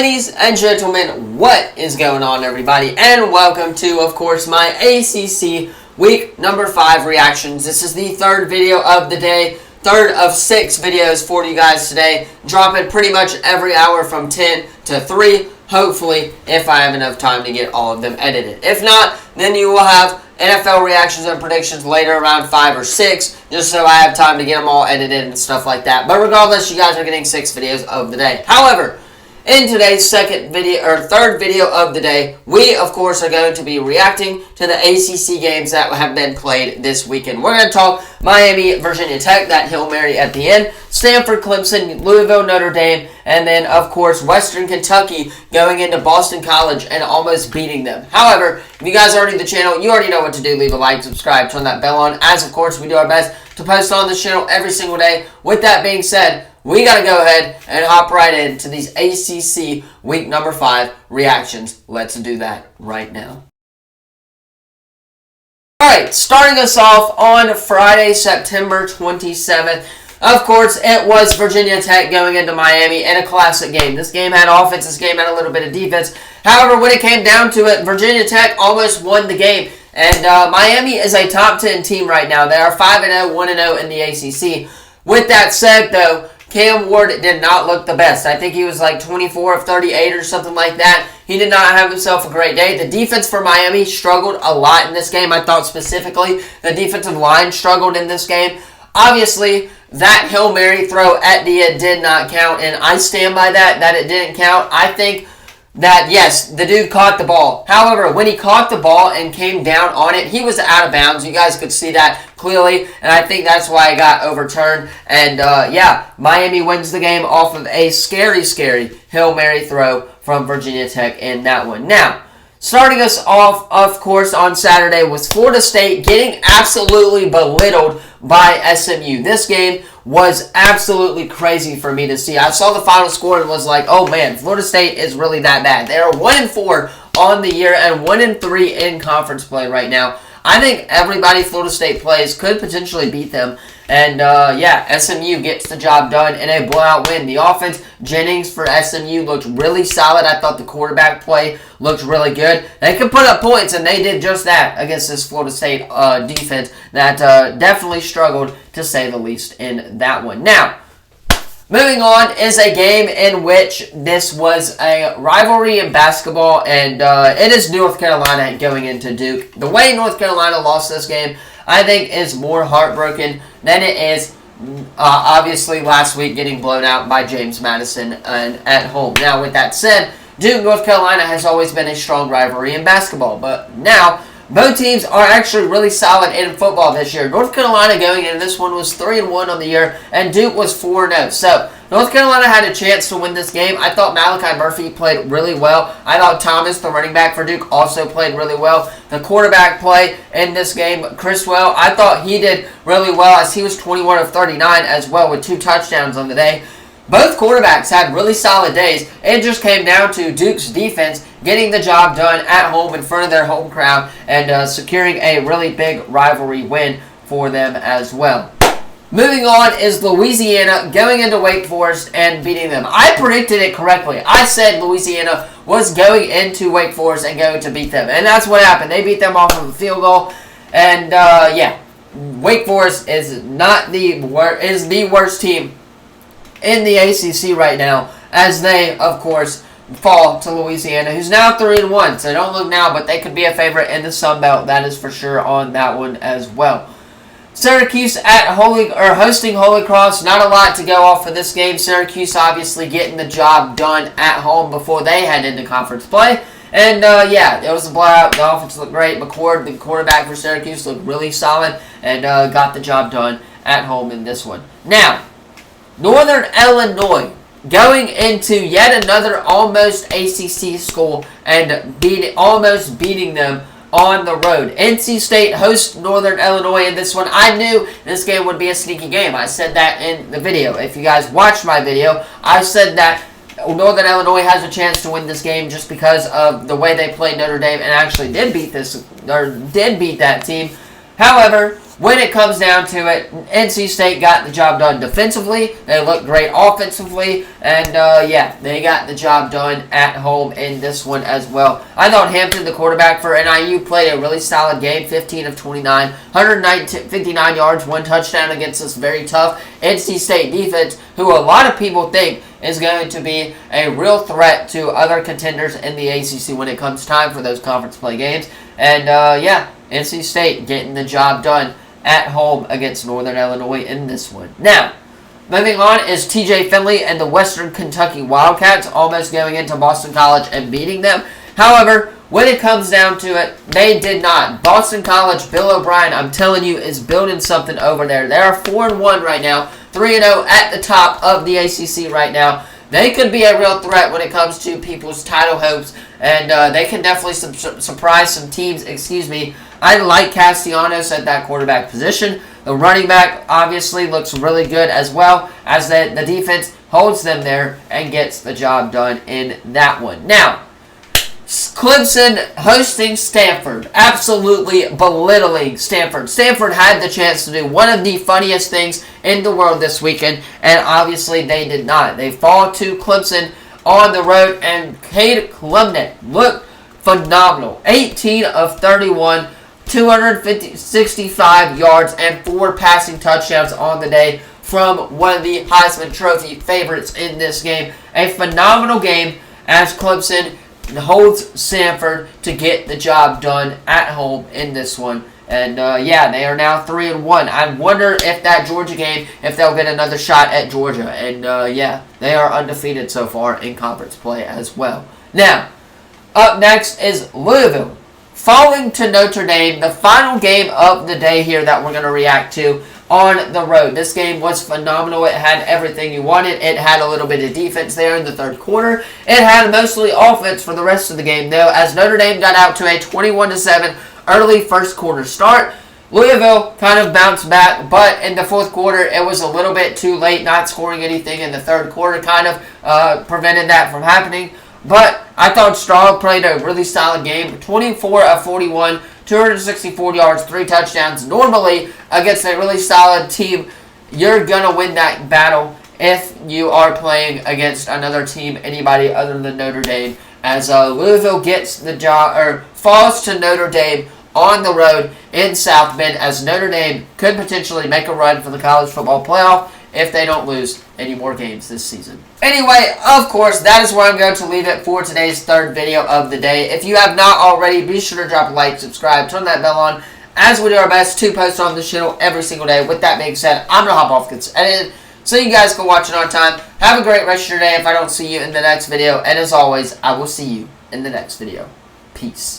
Ladies and gentlemen, what is going on, everybody? And welcome to, of course, my ACC Week number 5 reactions. This is the third video of the day, third of 6 videos for you guys today. Dropping pretty much every hour from 10 to 3, hopefully, if I have enough time to get all of them edited. If not, then you will have NFL reactions and predictions later around 5 or 6, just so I have time to get them all edited and stuff like that. But regardless, you guys are getting 6 videos of the day. However, in today's third video of the day, we, of course, are going to be reacting to the ACC games that have been played this weekend. We're going to talk Miami, Virginia Tech, that Hail Mary at the end, Stanford, Clemson, Louisville, Notre Dame, and then, of course, Western Kentucky going into Boston College and almost beating them. However, if you guys are already to the channel, you already know what to do. Leave a like, subscribe, turn that bell on, as, of course, we do our best to post on this channel every single day. With that being said, we got to go ahead and hop right into these ACC Week number 5 reactions. Let's do that right now. Alright, starting us off on Friday, September 27th. Of course, it was Virginia Tech going into Miami in a classic game. This game had offense, this game had a little bit of defense. However, when it came down to it, Virginia Tech almost won the game. And Miami is a top 10 team right now. They are 5-0, 1-0 in the ACC. With that said, though, Cam Ward did not look the best. I think he was like 24 of 38 or something like that. He did not have himself a great day. The defense for Miami struggled a lot in this game. I thought specifically the defensive line struggled in this game. Obviously, that Hail Mary throw at the end did not count, and I stand by that it didn't count. I think that, yes, the dude caught the ball. However, when he caught the ball and came down on it, he was out of bounds. You guys could see that clearly, and I think that's why it got overturned. And, yeah, Miami wins the game off of a scary, scary Hail Mary throw from Virginia Tech in that one. Now, starting us off, of course, on Saturday was Florida State getting absolutely belittled by SMU. This game was absolutely crazy for me to see. I saw the final score and was like, oh man, Florida State is really that bad. They are 1-4 on the year and 1-3 in conference play right now. I think everybody Florida State plays could potentially beat them. And, yeah, SMU gets the job done in a blowout win. The offense, Jennings for SMU, looked really solid. I thought the quarterback play looked really good. They could put up points, and they did just that against this Florida State defense that definitely struggled, to say the least, in that one. Now, moving on is a game in which this was a rivalry in basketball, and it is North Carolina going into Duke. The way North Carolina lost this game, I think, is more heartbroken than it is, obviously, last week getting blown out by James Madison at home. Now, with that said, Duke, North Carolina has always been a strong rivalry in basketball, but now both teams are actually really solid in football this year. North Carolina going into this one was 3-1 on the year, and Duke was 4-0. So, North Carolina had a chance to win this game. I thought Malachi Murphy played really well. I thought Thomas, the running back for Duke, also played really well. The quarterback play in this game, Criswell, I thought he did really well, as he was 21 of 39 as well with 2 touchdowns on the day. Both quarterbacks had really solid days. It just came down to Duke's defense getting the job done at home in front of their home crowd and securing a really big rivalry win for them as well. Moving on is Louisiana going into Wake Forest and beating them. I predicted it correctly. I said Louisiana was going into Wake Forest and going to beat them. And that's what happened. They beat them off of a field goal. And, yeah, Wake Forest is the worst team in the ACC right now, as they, of course, fall to Louisiana, who's now 3-1. So don't look now, but they could be a favorite in the Sun Belt. That is for sure on that one as well. Syracuse hosting Holy Cross. Not a lot to go off for this game. Syracuse obviously getting the job done at home before they head into conference play. And, yeah, it was a blowout. The offense looked great. McCord, the quarterback for Syracuse, looked really solid and got the job done at home in this one. Now, Northern Illinois going into yet another almost ACC school and almost beating them on the road. NC State hosts Northern Illinois in this one. I knew this game would be a sneaky game. I said that in the video. If you guys watched my video, I said that Northern Illinois has a chance to win this game just because of the way they played Notre Dame and actually did beat that team. However, when it comes down to it, NC State got the job done defensively. They looked great offensively. And, yeah, they got the job done at home in this one as well. I thought Hampton, the quarterback for NIU, played a really solid game. 15 of 29, 159 yards, 1 touchdown against this very tough NC State defense, who a lot of people think is going to be a real threat to other contenders in the ACC when it comes time for those conference play games. And, yeah, NC State getting the job done at home against Northern Illinois in this one. Now, moving on is TJ Finley and the Western Kentucky Wildcats almost going into Boston College and beating them. However, when it comes down to it, they did not. Boston College, Bill O'Brien, I'm telling you, is building something over there. They are 4-1 right now, 3-0 at the top of the ACC right now. They could be a real threat when it comes to people's title hopes, and they can definitely surprise some teams. I like Castellanos at that quarterback position. The running back obviously looks really good as well, as the defense holds them there and gets the job done in that one. Now, Clemson hosting Stanford, absolutely belittling Stanford. Stanford had the chance to do one of the funniest things in the world this weekend, and obviously they did not. They fall to Clemson on the road, and Cade Klubnik looked phenomenal. 18 of 31, 265 yards, and 4 passing touchdowns on the day from one of the Heisman Trophy favorites in this game. A phenomenal game as Clemson holds Stanford to get the job done at home in this one. And, yeah, they are now 3-1. I wonder if that Georgia game, if they'll get another shot at Georgia. And, yeah, they are undefeated so far in conference play as well. Now, up next is Louisville falling to Notre Dame, the final game of the day here that we're going to react to on the road. This game was phenomenal. It had everything you wanted. It had a little bit of defense there in the third quarter. It had mostly offense for the rest of the game, though, as Notre Dame got out to a 21-7 early first quarter start. Louisville kind of bounced back, but in the fourth quarter, it was a little bit too late. Not scoring anything in the third quarter kind of prevented that from happening. But I thought Strong played a really solid game. 24 of 41, 264 yards, 3 touchdowns. Normally, against a really solid team, you're going to win that battle if you are playing against another team, anybody other than Notre Dame. As Louisville gets the job, or falls to Notre Dame on the road in South Bend, as Notre Dame could potentially make a run for the college football playoff if they don't lose any more games this season. Anyway, of course, that is where I'm going to leave it for today's third video of the day. If you have not already, be sure to drop a like, subscribe, turn that bell on, as we do our best to post on this channel every single day. With that being said, I'm going to hop off, get this edited, so you guys can watch it on time. Have a great rest of your day if I don't see you in the next video. And as always, I will see you in the next video. Peace.